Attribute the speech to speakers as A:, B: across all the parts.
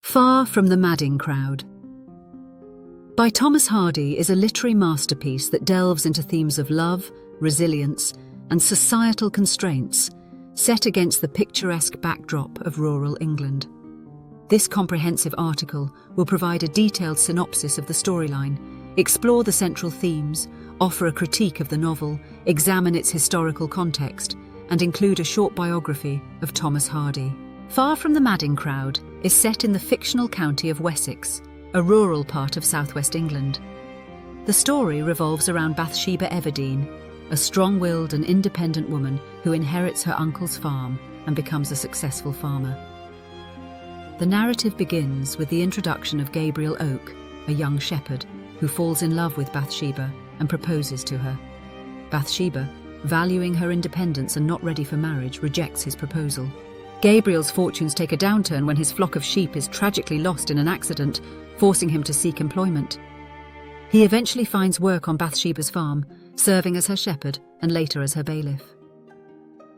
A: Far from the Madding Crowd by Thomas Hardy is a literary masterpiece that delves into themes of love, resilience, and societal constraints set against the picturesque backdrop of rural England. This comprehensive article will provide a detailed synopsis of the storyline, explore the central themes, offer a critique of the novel, examine its historical context, and include a short biography of Thomas Hardy. Far from the Madding Crowd is set in the fictional county of Wessex, a rural part of southwest England. The story revolves around Bathsheba Everdene, a strong-willed and independent woman who inherits her uncle's farm and becomes a successful farmer. The narrative begins with the introduction of Gabriel Oak, a young shepherd who falls in love with Bathsheba and proposes to her. Bathsheba, valuing her independence and not ready for marriage, rejects his proposal. Gabriel's fortunes take a downturn when his flock of sheep is tragically lost in an accident, forcing him to seek employment. He eventually finds work on Bathsheba's farm, serving as her shepherd and later as her bailiff.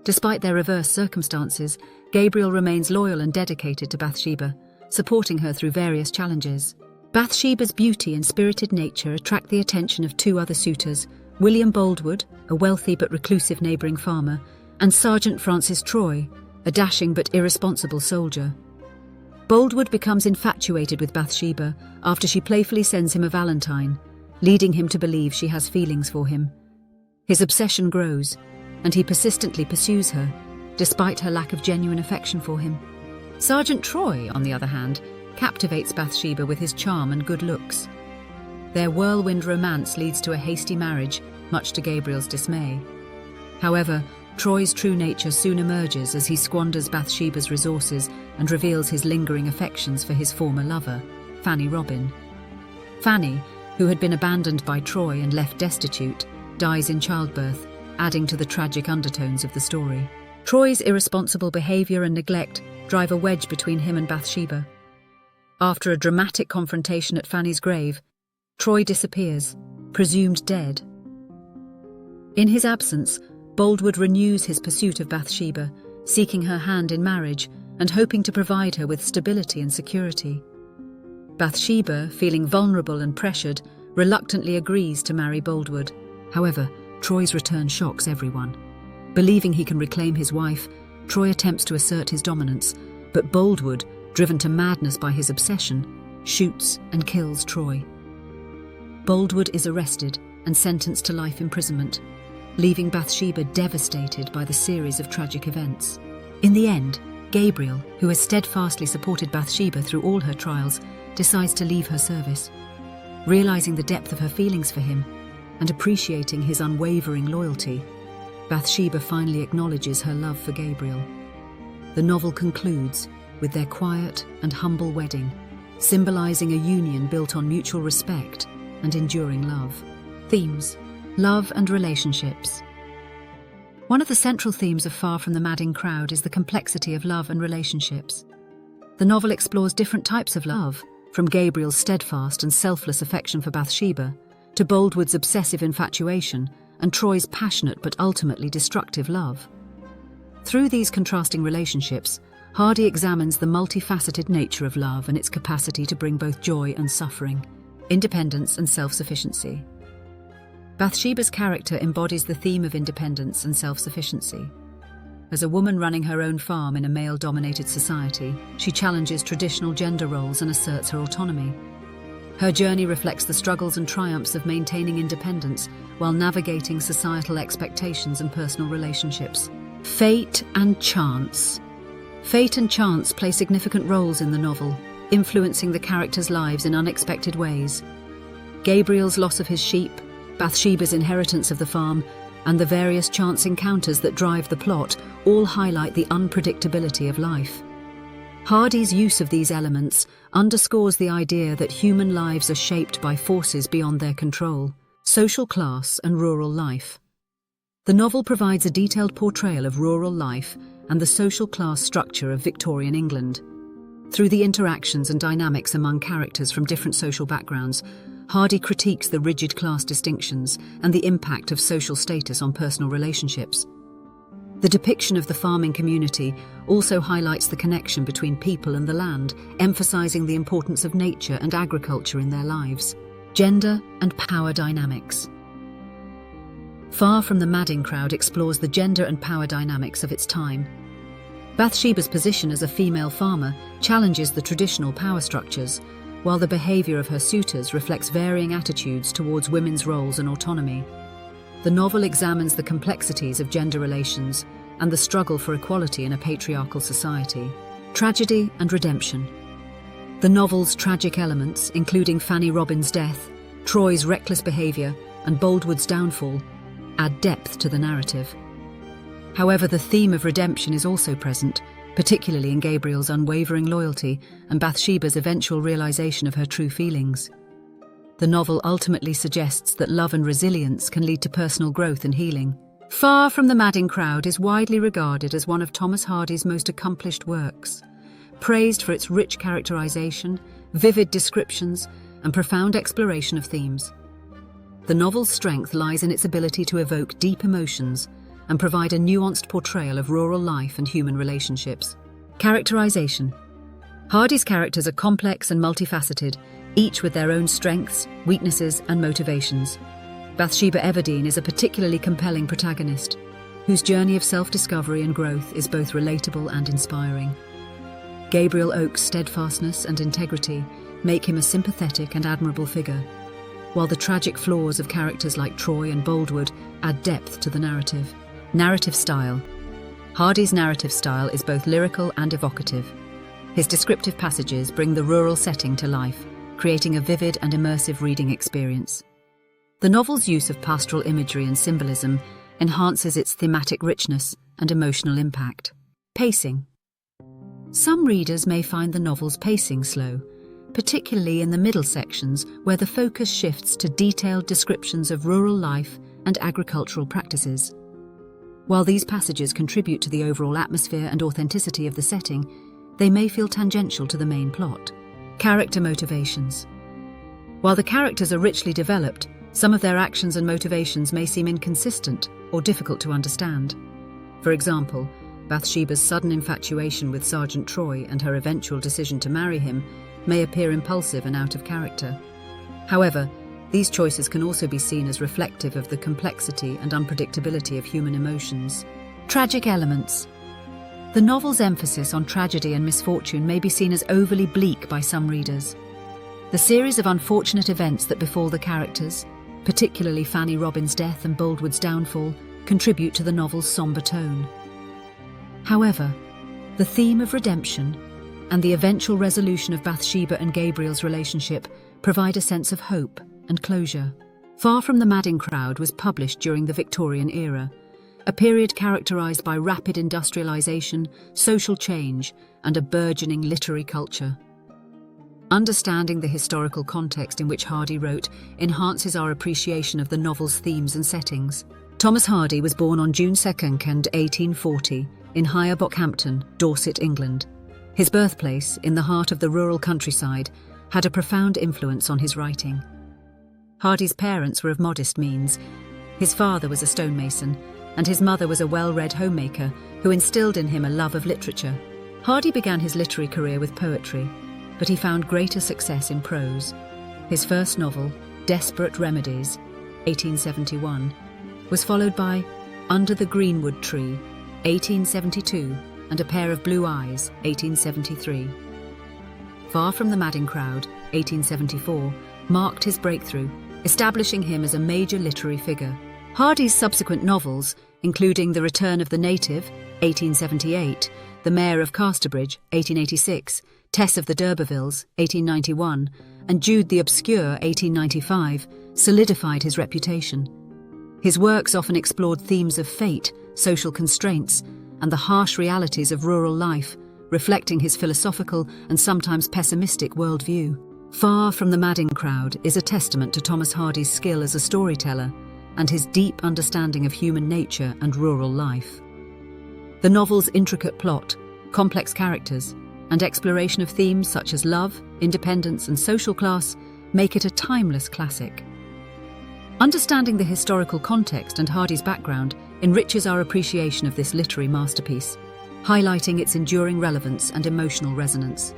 A: Despite their reverse circumstances, Gabriel remains loyal and dedicated to Bathsheba, supporting her through various challenges. Bathsheba's beauty and spirited nature attract the attention of two other suitors, William Boldwood, a wealthy but reclusive neighbouring farmer, and Sergeant Francis Troy, a dashing but irresponsible soldier. Boldwood becomes infatuated with Bathsheba after she playfully sends him a valentine, leading him to believe she has feelings for him. His obsession grows, and he persistently pursues her, despite her lack of genuine affection for him. Sergeant Troy, on the other hand, captivates Bathsheba with his charm and good looks. Their whirlwind romance leads to a hasty marriage, much to Gabriel's dismay. However, Troy's true nature soon emerges as he squanders Bathsheba's resources and reveals his lingering affections for his former lover, Fanny Robin. Fanny, who had been abandoned by Troy and left destitute, dies in childbirth, adding to the tragic undertones of the story. Troy's irresponsible behaviour and neglect drive a wedge between him and Bathsheba. After a dramatic confrontation at Fanny's grave, Troy disappears, presumed dead. In his absence, Boldwood renews his pursuit of Bathsheba, seeking her hand in marriage and hoping to provide her with stability and security. Bathsheba, feeling vulnerable and pressured, reluctantly agrees to marry Boldwood. However, Troy's return shocks everyone. Believing he can reclaim his wife, Troy attempts to assert his dominance, but Boldwood, driven to madness by his obsession, shoots and kills Troy. Boldwood is arrested and sentenced to life imprisonment, leaving Bathsheba devastated by the series of tragic events. In the end, Gabriel, who has steadfastly supported Bathsheba through all her trials, decides to leave her service. Realizing the depth of her feelings for him and appreciating his unwavering loyalty, Bathsheba finally acknowledges her love for Gabriel. The novel concludes with their quiet and humble wedding, symbolizing a union built on mutual respect and enduring love. Themes: love and relationships. One of the central themes of Far from the Madding Crowd is the complexity of love and relationships. The novel explores different types of love, from Gabriel's steadfast and selfless affection for Bathsheba, to Boldwood's obsessive infatuation and Troy's passionate but ultimately destructive love. Through these contrasting relationships, Hardy examines the multifaceted nature of love and its capacity to bring both joy and suffering, independence and self-sufficiency. Bathsheba's character embodies the theme of independence and self-sufficiency. As a woman running her own farm in a male-dominated society, she challenges traditional gender roles and asserts her autonomy. Her journey reflects the struggles and triumphs of maintaining independence while navigating societal expectations and personal relationships. Fate and chance. Fate and chance play significant roles in the novel, influencing the characters' lives in unexpected ways. Gabriel's loss of his sheep, Bathsheba's inheritance of the farm, and the various chance encounters that drive the plot all highlight the unpredictability of life. Hardy's use of these elements underscores the idea that human lives are shaped by forces beyond their control: social class and rural life. The novel provides a detailed portrayal of rural life and the social class structure of Victorian England. Through the interactions and dynamics among characters from different social backgrounds, Hardy critiques the rigid class distinctions and the impact of social status on personal relationships. The depiction of the farming community also highlights the connection between people and the land, emphasizing the importance of nature and agriculture in their lives. Gender and power dynamics. Far from the Madding Crowd explores the gender and power dynamics of its time. Bathsheba's position as a female farmer challenges the traditional power structures, while the behavior of her suitors reflects varying attitudes towards women's roles and autonomy. The novel examines the complexities of gender relations and the struggle for equality in a patriarchal society. Tragedy and redemption. The novel's tragic elements, including Fanny Robin's death, Troy's reckless behavior, and Boldwood's downfall, add depth to the narrative. However, the theme of redemption is also present, particularly in Gabriel's unwavering loyalty and Bathsheba's eventual realization of her true feelings. The novel ultimately suggests that love and resilience can lead to personal growth and healing. Far from the Madding Crowd is widely regarded as one of Thomas Hardy's most accomplished works, praised for its rich characterization, vivid descriptions, and profound exploration of themes. The novel's strength lies in its ability to evoke deep emotions and provide a nuanced portrayal of rural life and human relationships. Characterization. Hardy's characters are complex and multifaceted, each with their own strengths, weaknesses, and motivations. Bathsheba Everdene is a particularly compelling protagonist, whose journey of self-discovery and growth is both relatable and inspiring. Gabriel Oak's steadfastness and integrity make him a sympathetic and admirable figure, while the tragic flaws of characters like Troy and Boldwood add depth to the narrative. Narrative style. Hardy's narrative style is both lyrical and evocative. His descriptive passages bring the rural setting to life, creating a vivid and immersive reading experience. The novel's use of pastoral imagery and symbolism enhances its thematic richness and emotional impact. Pacing. Some readers may find the novel's pacing slow, particularly in the middle sections where the focus shifts to detailed descriptions of rural life and agricultural practices. While these passages contribute to the overall atmosphere and authenticity of the setting, they may feel tangential to the main plot. Character motivations. While the characters are richly developed, some of their actions and motivations may seem inconsistent or difficult to understand. For example, Bathsheba's sudden infatuation with Sergeant Troy and her eventual decision to marry him may appear impulsive and out of character. However, these choices can also be seen as reflective of the complexity and unpredictability of human emotions. Tragic elements. The novel's emphasis on tragedy and misfortune may be seen as overly bleak by some readers. The series of unfortunate events that befall the characters, particularly Fanny Robin's death and Boldwood's downfall, contribute to the novel's somber tone. However, the theme of redemption and the eventual resolution of Bathsheba and Gabriel's relationship provide a sense of hope and closure. Far from the Madding Crowd was published during the Victorian era, a period characterized by rapid industrialization, social change, and a burgeoning literary culture. Understanding the historical context in which Hardy wrote enhances our appreciation of the novel's themes and settings. Thomas Hardy was born on June 2nd, 1840, in Higher Bockhampton, Dorset, England. His birthplace, in the heart of the rural countryside, had a profound influence on his writing. Hardy's parents were of modest means. His father was a stonemason, and his mother was a well-read homemaker who instilled in him a love of literature. Hardy began his literary career with poetry, but he found greater success in prose. His first novel, Desperate Remedies, 1871, was followed by Under the Greenwood Tree, 1872, and A Pair of Blue Eyes, 1873. Far from the Madding Crowd, 1874, marked his breakthrough, establishing him as a major literary figure. Hardy's subsequent novels, including The Return of the Native, 1878, The Mayor of Casterbridge, 1886, Tess of the d'Urbervilles, 1891, and Jude the Obscure, 1895, solidified his reputation. His works often explored themes of fate, social constraints, and the harsh realities of rural life, reflecting his philosophical and sometimes pessimistic worldview. Far from the Madding Crowd is a testament to Thomas Hardy's skill as a storyteller and his deep understanding of human nature and rural life. The novel's intricate plot, complex characters, and exploration of themes such as love, independence, and social class make it a timeless classic. Understanding the historical context and Hardy's background enriches our appreciation of this literary masterpiece, highlighting its enduring relevance and emotional resonance.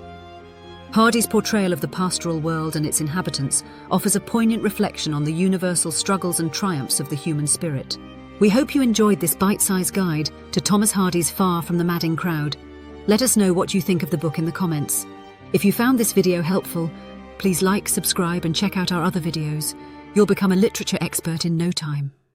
A: Hardy's portrayal of the pastoral world and its inhabitants offers a poignant reflection on the universal struggles and triumphs of the human spirit. We hope you enjoyed this bite-sized guide to Thomas Hardy's Far from the Madding Crowd. Let us know what you think of the book in the comments. If you found this video helpful, please like, subscribe, and check out our other videos. You'll become a literature expert in no time.